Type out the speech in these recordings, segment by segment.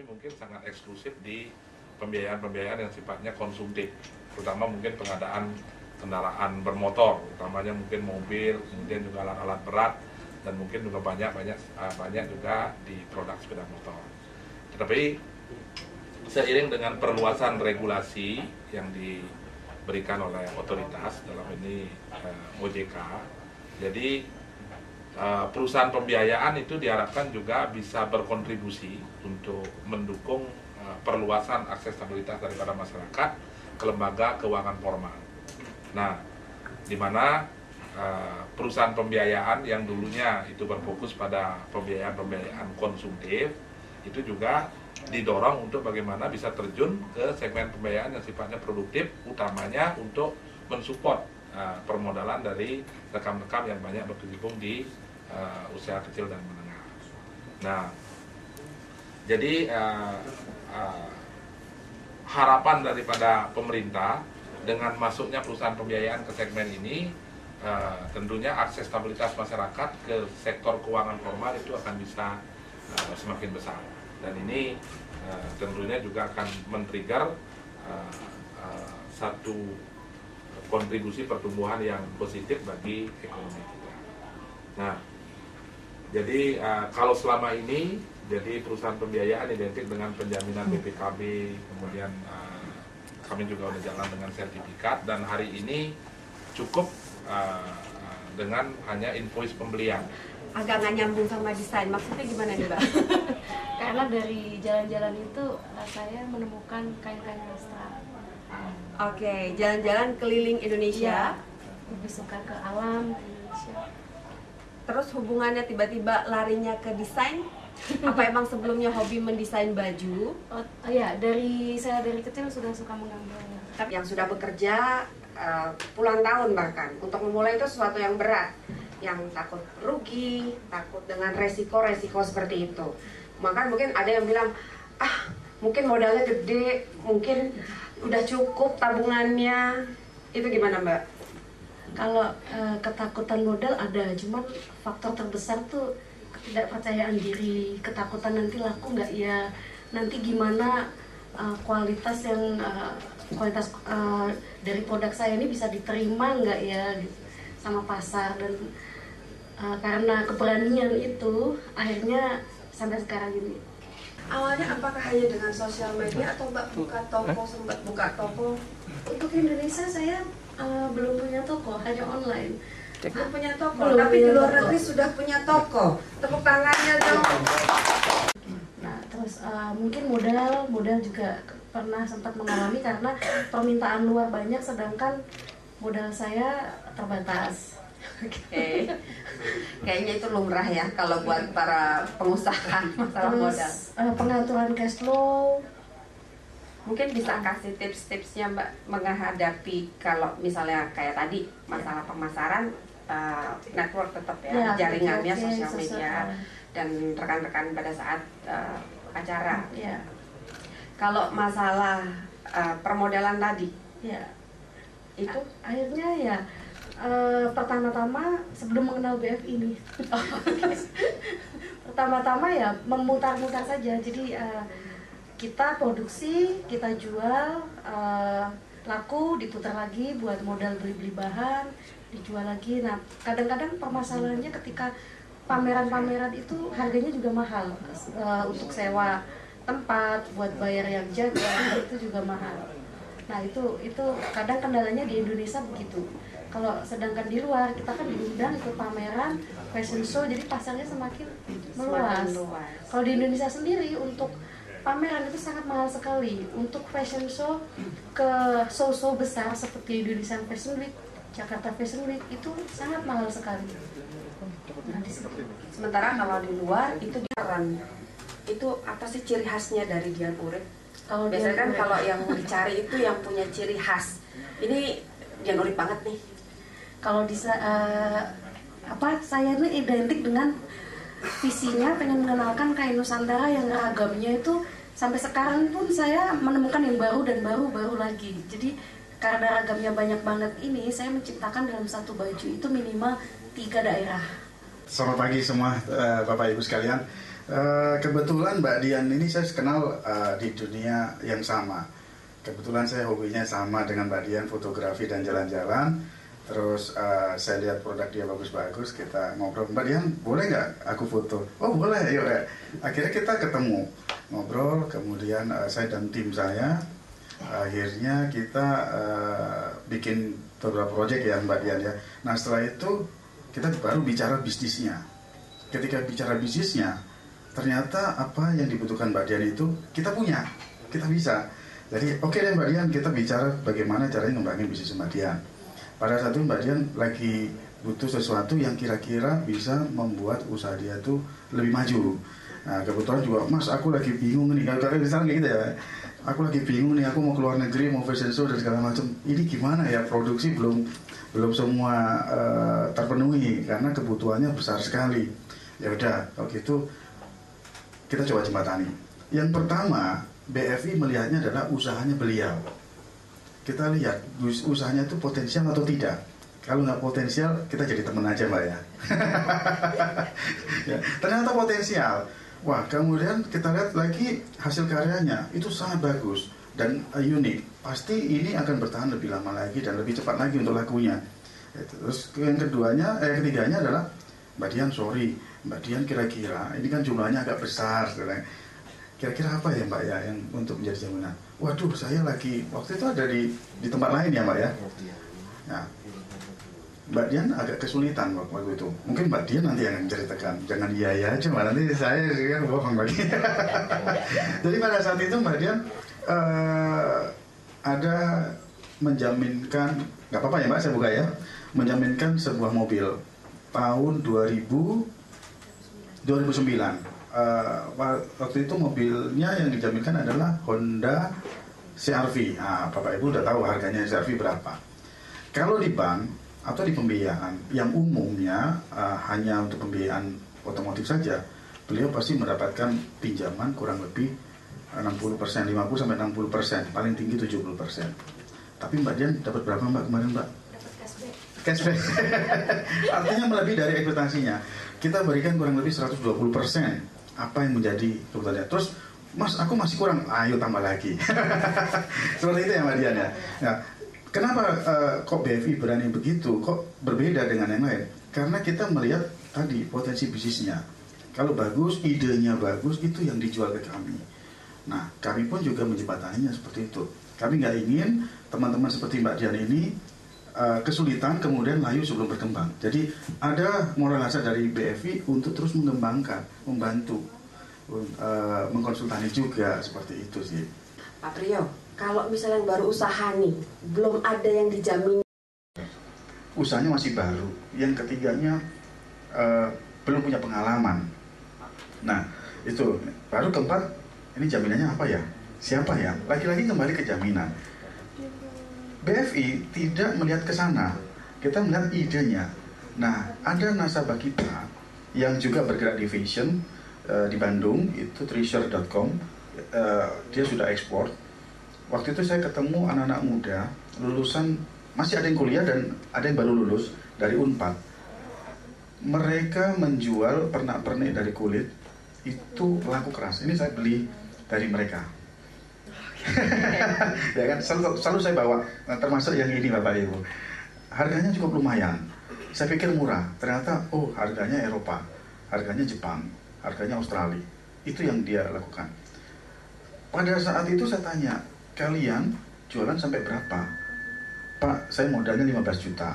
mungkin sangat eksklusif di pembiayaan-pembiayaan yang sifatnya konsumtif, terutama mungkin pengadaan kendaraan bermotor, utamanya mungkin mobil, kemudian juga alat-alat berat, dan mungkin juga banyak juga di produk sepeda motor. Tetapi seiring dengan perluasan regulasi yang diberikan oleh otoritas, dalam ini OJK, jadi perusahaan pembiayaan itu diharapkan juga bisa berkontribusi untuk mendukung perluasan aksesibilitas daripada masyarakat ke lembaga keuangan formal. Nah, di mana perusahaan pembiayaan yang dulunya itu berfokus pada pembiayaan konsumtif itu juga didorong untuk bagaimana bisa terjun ke segmen pembiayaan yang sifatnya produktif, utamanya untuk mensupport permodalan dari rekan-rekan yang banyak berkecimpung di usaha kecil dan menengah. Nah, jadi harapan daripada pemerintah dengan masuknya perusahaan pembiayaan ke segmen ini, tentunya aksesibilitas masyarakat ke sektor keuangan formal itu akan bisa semakin besar. Dan ini tentunya juga akan men-trigger satu kontribusi pertumbuhan yang positif bagi ekonomi kita. Nah, jadi kalau selama ini jadi perusahaan pembiayaan identik dengan penjaminan BPKB, kemudian kami juga udah jalan dengan sertifikat, dan hari ini cukup dengan hanya invoice pembelian. Agak nggak nyambung sama desain, maksudnya gimana nih Mbak? Karena dari jalan-jalan itu saya menemukan kain-kain sastra. Oke, jalan-jalan keliling Indonesia. Ya, lebih suka ke alam Indonesia. Terus hubungannya tiba-tiba larinya ke desain? Apa emang sebelumnya hobi mendesain baju? Oh iya, saya dari kecil sudah suka menggambar. Tapi yang sudah bekerja puluhan tahun bahkan, untuk memulai itu sesuatu yang berat, yang takut rugi, takut dengan resiko-resiko seperti itu. Maka mungkin ada yang bilang, mungkin modalnya gede, mungkin udah cukup tabungannya. Itu gimana Mbak? Kalau ketakutan modal ada, cuman faktor terbesar tuh ketidakpercayaan diri, ketakutan nanti laku nggak ya, nanti gimana kualitas dari produk saya ini bisa diterima nggak ya gitu, sama pasar. Dan karena keberanian itu akhirnya sampai sekarang ini. Awalnya apakah hanya dengan sosial media atau Mbak buka toko, sempat buka toko? Untuk Indonesia saya belum punya toko, hanya online. Belum punya toko, tapi di luar negeri sudah punya toko. Tepuk tangannya dong. Nah, terus mungkin modal juga pernah sempat mengalami karena permintaan luar banyak, sedangkan modal saya terbatas. Oke. Kayaknya itu lumrah ya kalau buat para pengusaha masalah modal. Pengaturan cash flow. Mungkin bisa kasih tips-tipsnya Mbak menghadapi kalau misalnya kayak tadi masalah pemasaran, network tetap ya, jaringannya sosial media dan rekan-rekan pada saat acara. Ya. Kalau masalah permodalan tadi, ya itu akhirnya ya pertama-tama sebelum mengenal BF ini, pertama-tama ya memutar-mutar saja. Jadi kita produksi, kita jual, laku, diputar lagi buat modal beli-beli bahan, dijual lagi. Nah, kadang-kadang permasalahannya ketika pameran-pameran itu harganya juga mahal, untuk sewa tempat, buat bayar yang jaga itu juga mahal. Nah, itu kadang kendalanya di Indonesia begitu. Kalau sedangkan di luar kita kan diundang ikut pameran, fashion show, jadi pasarnya semakin meluas. Kalau di Indonesia sendiri untuk pameran itu sangat mahal sekali. Untuk fashion show ke show-show besar seperti Indonesia Fashion Week, Jakarta Fashion Week itu sangat mahal sekali. Nah, sementara kalau di luar itu itu apa sih ciri khasnya dari Dian Urip? Kalau biasanya kan kalau yang dicari itu yang punya ciri khas. Ini Dian Urip banget nih. Kalau saya ini identik dengan visinya pengen mengenalkan kain Nusantara yang ragamnya itu sampai sekarang pun saya menemukan yang baru dan baru lagi. Jadi karena ragamnya banyak banget ini, saya menciptakan dalam satu baju itu minimal 3 daerah. Selamat pagi semua Bapak Ibu sekalian. Kebetulan Mbak Dian ini saya kenal di dunia yang sama. Kebetulan saya hobinya sama dengan Mbak Dian, fotografi dan jalan-jalan. Terus saya lihat produk dia bagus-bagus, kita ngobrol, Mbak Dian boleh nggak aku foto? Oh boleh, yuk ya. Akhirnya kita ketemu, ngobrol, kemudian saya dan tim saya, akhirnya kita bikin beberapa proyek ya Mbak Dian ya. Nah setelah itu kita baru bicara bisnisnya. Ketika bicara bisnisnya, ternyata apa yang dibutuhkan Mbak Dian itu kita punya, kita bisa. Jadi oke deh Mbak Dian, kita bicara bagaimana caranya ngembangin bisnis Mbak Dian. Pada saat itu Mbak Dian lagi butuh sesuatu yang kira-kira bisa membuat usaha dia tuh lebih maju. Nah kebetulan juga, Mas aku lagi bingung nih, kalau misalnya kayak gitu ya, aku lagi bingung nih, aku mau keluar negeri, mau fashion show dan segala macam. Ini gimana ya, produksi belum semua terpenuhi karena kebutuhannya besar sekali. Ya udah, kalau gitu kita coba jembatani. Yang pertama, BFI melihatnya adalah usahanya beliau. Kita lihat usahanya itu potensial atau tidak. Kalau nggak potensial, kita jadi teman aja Mbak ya. Ya, ternyata potensial. Wah, kemudian kita lihat lagi hasil karyanya itu sangat bagus dan unik. Pasti ini akan bertahan lebih lama lagi dan lebih cepat lagi untuk lakunya. Terus yang ketiganya adalah Mbak Dian, sorry, Mbak Dian kira-kira ini kan jumlahnya agak besar, kira-kira apa ya Mbak ya yang untuk menjadi jaminan? Waduh, saya lagi waktu itu ada di tempat lain ya Mbak ya. Nah, Mbak Dian agak kesulitan waktu itu. Mungkin Mbak Dian nanti yang menceritakan. Jangan iya aja, Mbak. Nanti saya kan bohong lagi. Jadi pada saat itu Mbak Dian ada menjaminkan, nggak apa-apa ya Mbak, saya buka ya, menjaminkan sebuah mobil tahun 2009. Waktu itu mobilnya yang dijaminkan adalah Honda CR-V. Nah, Bapak Ibu udah tahu harganya CR-V berapa. Kalau di bank atau di pembiayaan yang umumnya hanya untuk pembiayaan otomotif saja, beliau pasti mendapatkan pinjaman kurang lebih 60%, 50-60%, paling tinggi 70%. Tapi Mbak Dian dapat berapa Mbak kemarin Mbak? Dapat Cashback. Artinya melebihi dari ekspektasinya. Kita berikan kurang lebih 120%. Apa yang menjadi kebutuhannya? Terus, Mas, aku masih kurang. Ayo tambah lagi. Seperti itu ya Mbak Dian ya. Nah, kenapa kok BFI berani begitu? Kok berbeda dengan yang lain? Karena kita melihat tadi potensi bisnisnya. Kalau bagus, idenya bagus, itu yang dijual ke kami. Nah, kami pun juga menjembataninya seperti itu. Kami nggak ingin teman-teman seperti Mbak Dian ini kesulitan kemudian layu sebelum berkembang. Jadi ada moral hazard dari BFI untuk terus mengembangkan, membantu, mengkonsultasi juga seperti itu sih. Pak Priyo, kalau misalnya yang baru usaha nih, belum ada yang dijamin. Usahanya masih baru. Yang ketiganya belum punya pengalaman. Nah, itu baru keempat. Ini jaminannya apa ya? Siapa ya? Lagi-lagi kembali ke jaminan. BFI tidak melihat ke sana, kita melihat idenya. Nah, ada nasabah kita yang juga bergerak di fashion di Bandung, itu treasure.com, dia sudah ekspor. Waktu itu saya ketemu anak-anak muda, lulusan, masih ada yang kuliah dan ada yang baru lulus dari Unpad. Mereka menjual pernak-pernik dari kulit, itu laku keras. Ini saya beli dari mereka. Ya kan, selalu saya bawa, termasuk yang ini Bapak Ibu. Harganya cukup lumayan. Saya pikir murah, ternyata harganya Eropa, harganya Jepang, harganya Australia. Itu yang dia lakukan. Pada saat itu saya tanya, kalian jualan sampai berapa? Pak, saya modalnya 15 juta.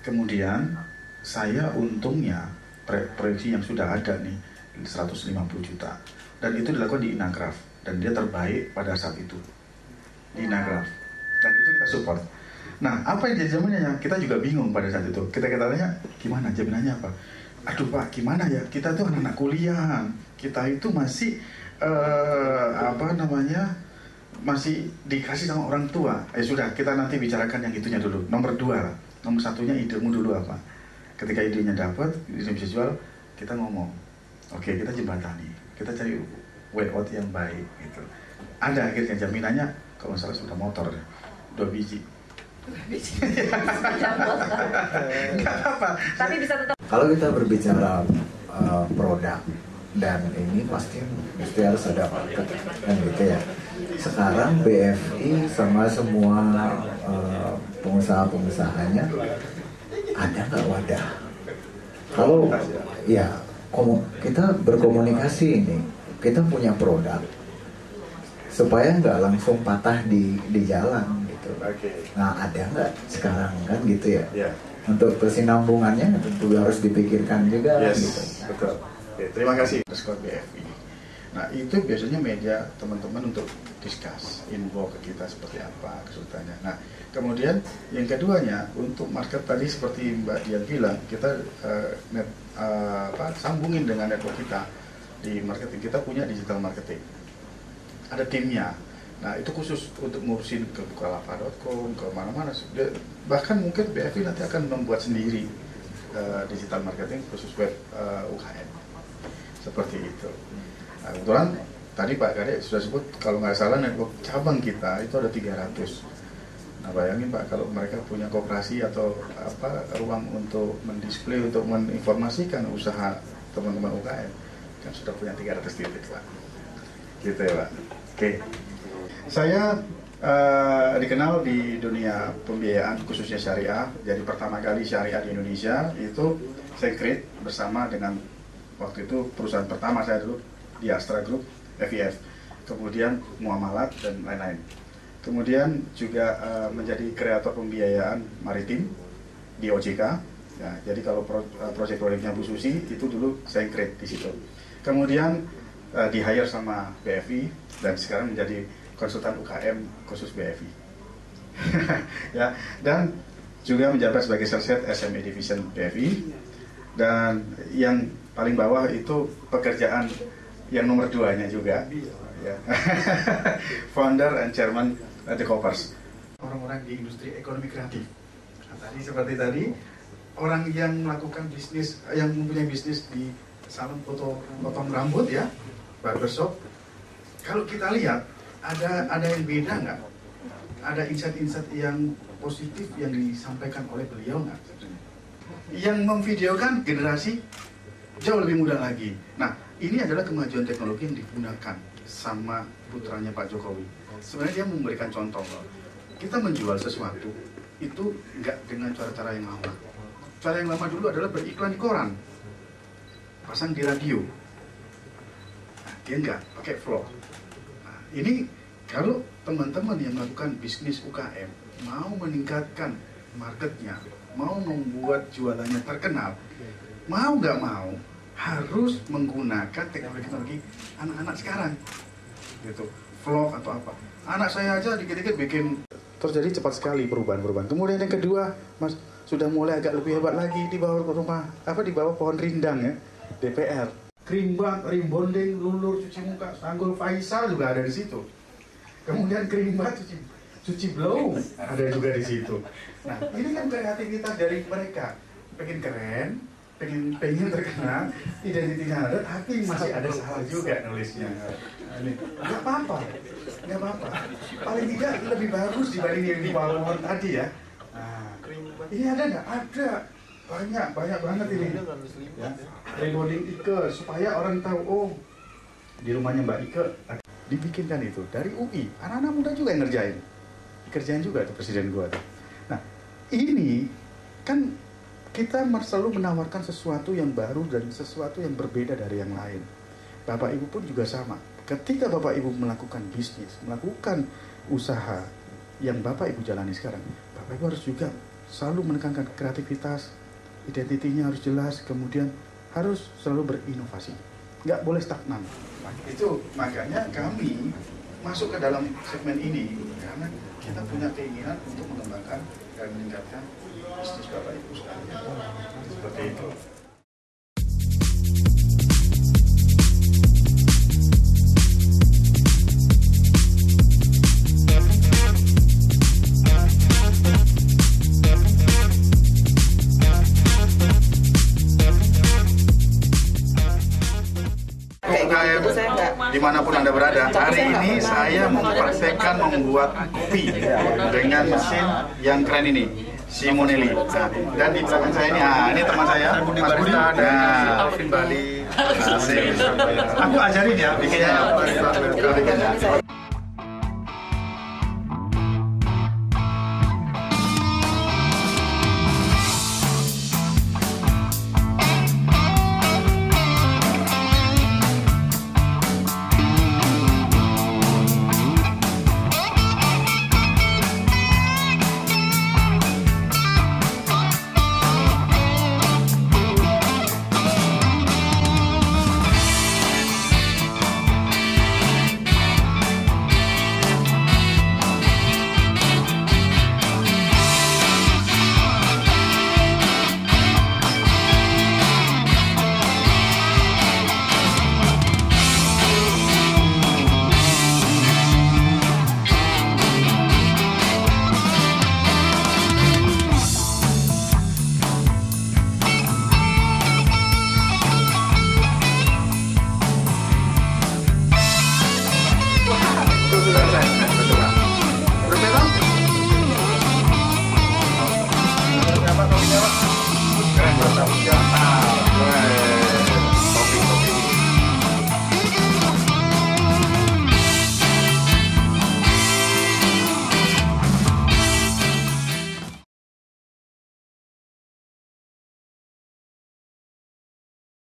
Kemudian saya untungnya proyeksi yang sudah ada nih 150 juta. Dan itu dilakukan di Inagraf. Dan dia terbaik pada saat itu di Inagraf. Dan itu kita support. Nah, apa yang jadi jaminannya? Kita juga bingung pada saat itu. Kita tanya, gimana jaminannya apa? Aduh Pak, gimana ya? Kita tuh anak-anak kuliah. Kita itu masih masih dikasih sama orang tua. Sudah, kita nanti bicarakan yang itunya dulu. Nomor 2 lah. Nomor 1-nya idemu dulu apa? Ketika idenya dapat, ide bisa jual, kita ngomong. Oke, kita jembatani. Kita cari way out yang baik gitu. Ada akhirnya jaminannya, kalau salah sudah motor 2 biji. 2 biji. Nggak apa-apa. Tapi bisa tetap. Kalau kita berbicara produk, dan ini pasti harus ada market kan gitu ya. Sekarang BFI sama semua pengusaha-pengusahanya ada nggak wadah? Kalau ya kita berkomunikasi ini, kita punya produk supaya nggak langsung patah di jalan gitu. Nah ada nggak sekarang kan gitu ya? Untuk kesinambungannya tentu harus dipikirkan juga. Gitu. Betul. Oke, terima kasih underscore BFI. Nah itu biasanya media teman-teman untuk discuss, info ke kita seperti apa kesulitannya. Nah kemudian yang keduanya untuk market tadi seperti Mbak Dian bilang, kita sambungin dengan network kita di marketing. Kita punya digital marketing, ada timnya. Nah itu khusus untuk ngurusin ke bukalapak.com, ke mana-mana. Bahkan mungkin BFI nanti akan membuat sendiri digital marketing khusus web UKM seperti itu. Nah, kebetulan tadi Pak Kadek sudah sebut kalau nggak salah network cabang kita itu ada 300. Nah bayangin Pak kalau mereka punya koperasi atau ruang untuk mendisplay, untuk menginformasikan usaha teman-teman UKM, kan sudah punya 300 titik Pak. Gitu ya Pak. Oke. Saya dikenal di dunia pembiayaan khususnya syariah. Jadi pertama kali syariah di Indonesia itu saya create bersama dengan waktu itu perusahaan pertama saya dulu di Astra Group, FIF, kemudian Muamalat dan lain-lain. Kemudian juga menjadi kreator pembiayaan maritim di OJK. Ya, jadi kalau proyek-proyeknya Bu Susi itu dulu saya create di situ. Kemudian di hire sama BFI dan sekarang menjadi konsultan UKM khusus BFI. Ya, dan juga menjabat sebagai sales head SME Division BFI. Dan yang paling bawah itu pekerjaan yang nomor 2-nya juga, ya. Founder and Chairman The Coppers. Orang-orang di industri ekonomi kreatif. Nah, tadi seperti tadi, orang yang melakukan bisnis, yang mempunyai bisnis di salon potong rambut ya, barbershop. Kalau kita lihat ada yang beda nggak? Ada insight-insight yang positif yang disampaikan oleh beliau nggak? Yang memvideokan generasi jauh lebih muda lagi. Nah, ini adalah kemajuan teknologi yang digunakan sama putranya Pak Jokowi. Sebenarnya dia memberikan contoh. Kita menjual sesuatu itu nggak dengan cara-cara yang lama. Cara yang lama dulu adalah beriklan di koran, pasang di radio. Nah, dia nggak pakai vlog. Nah, ini kalau teman-teman yang melakukan bisnis UKM mau meningkatkan marketnya, mau membuat jualannya terkenal, mau nggak mau harus menggunakan teknologi anak-anak sekarang, gitu, vlog atau apa. Anak saya aja dikit-dikit bikin. Terjadi cepat sekali perubahan-perubahan. Kemudian yang kedua, Mas, sudah mulai agak lebih hebat lagi di bawah rumah, di bawah pohon rindang ya, DPR. Krimbat, rebonding, lulur, cuci muka, Sanggul Faisal juga ada di situ. Kemudian krimbat, cuci blow ada juga di situ. Nah, ini kan kreativitas dari mereka. Pengen keren, pengen terkenal, identitasnya ada, tapi masih ada salah juga nulisnya. Nggak apa-apa. Paling tidak lebih bagus dibanding yang di bawah tadi ya. Nah, ini ada nggak? Ada. Banyak banget ini. Ya. Rebonding Ike, supaya orang tahu, oh, di rumahnya Mbak Ike dibikinkan itu dari UI. Anak-anak muda juga yang ngerjain. Kerjaan juga tuh presiden gua tuh. Nah, ini kan kita selalu menawarkan sesuatu yang baru dan sesuatu yang berbeda dari yang lain. Bapak Ibu pun juga sama. Ketika Bapak Ibu melakukan bisnis, melakukan usaha yang Bapak Ibu jalani sekarang, Bapak Ibu harus juga selalu menekankan kreativitas, identitinya harus jelas, kemudian harus selalu berinovasi. Nggak boleh stagnan. Itu makanya kami masuk ke dalam segmen ini, karena kita punya keinginan untuk mengembangkan dan meningkatkan bisnis Bapak Ibu sekalian. Seperti itu. Dimanapun Anda berada, hari ini saya mempraktekkan membuat kopi dengan mesin yang keren ini. Simonelli. Nah, dan di belakang saya ini teman saya, Mas Budi. Alvin Bali. Aku ajarin ya bikinnya.